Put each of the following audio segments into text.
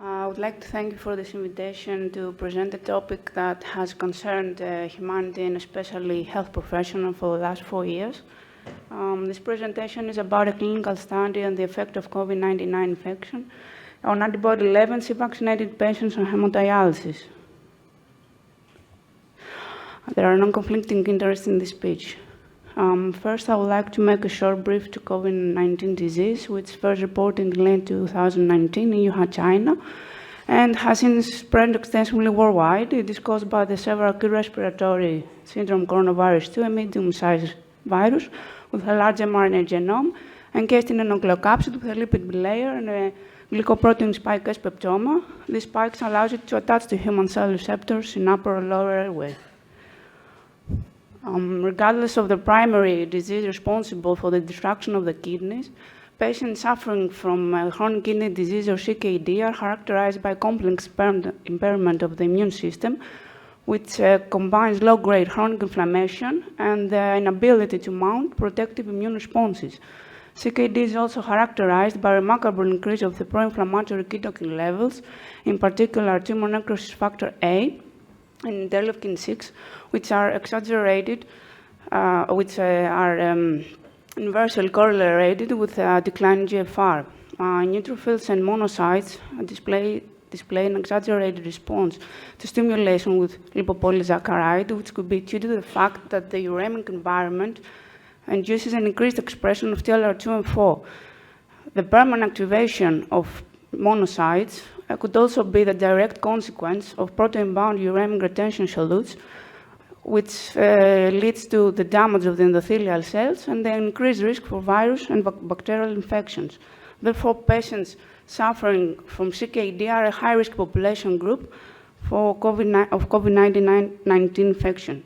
I would like to thank you for this invitation to present a topic that has concerned humanity and especially health professionals for the last 4 years. This presentation is about a clinical study on the effect of COVID-19 infection on antibody levels in vaccinated patients on hemodialysis. There are non-conflicting interests in this speech. First, I would like to make a short brief to COVID-19 disease, which first reported in late 2019 in Wuhan, China, and has since spread extensively worldwide. It is caused by the severe acute respiratory syndrome coronavirus 2, a medium-sized virus with a large mRNA genome, encased in a nucleocapsid with a lipid bilayer and a glycoprotein spike S peptoma. These spikes allows it to attach to human cell receptors in upper or lower airway. Regardless of the primary disease responsible for the destruction of the kidneys, patients suffering from chronic kidney disease or CKD are characterized by complex impairment of the immune system, which combines low-grade chronic inflammation and the inability to mount protective immune responses. CKD is also characterized by a remarkable increase of the pro-inflammatory cytokine levels, in particular tumor necrosis factor A and interleukin-6, which are exaggerated, inversely correlated with decline in GFR. Neutrophils and monocytes display an exaggerated response to stimulation with lipopolysaccharide, which could be due to the fact that the uremic environment induces an increased expression of TLR2 and 4. The permanent activation of monocytes could also be the direct consequence of protein-bound uremic retention solutes, which leads to the damage of the endothelial cells and the increased risk for virus and bacterial infections. Therefore, patients suffering from CKD are a high-risk population group for COVID-19 infection.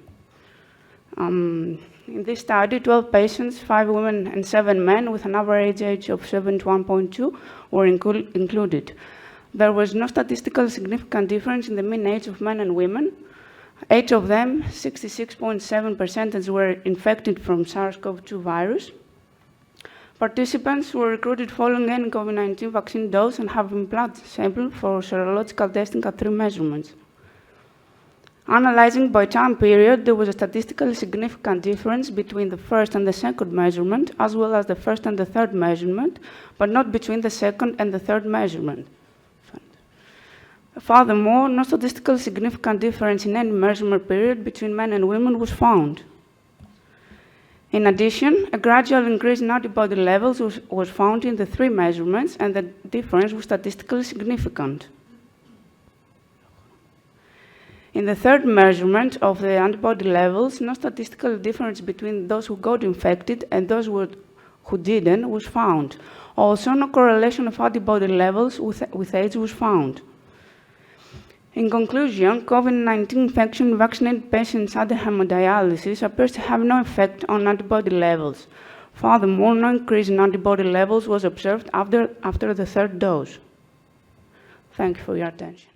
In this study, 12 patients, 5 women and 7 men with an average age of 71.2 were included. There was no statistically significant difference in the mean age of men and women. 8 of them, 66.7%, were infected from SARS-CoV-2 virus. Participants were recruited following any COVID-19 vaccine dose and have been blood sampled for serological testing at 3 measurements. Analyzing by time period, there was a statistically significant difference between the first and the second measurement, as well as the first and the third measurement, but not between the second and the third measurement. Furthermore, no statistically significant difference in any measurement period between men and women was found. In addition, a gradual increase in antibody levels was found in the 3 measurements, and the difference was statistically significant. In the third measurement of the antibody levels, no statistical difference between those who got infected and those who didn't was found. Also, no correlation of antibody levels with age was found. In conclusion, COVID-19 infection in vaccinated patients under hemodialysis appears to have no effect on antibody levels. Furthermore, no increase in antibody levels was observed after the third dose. Thank you for your attention.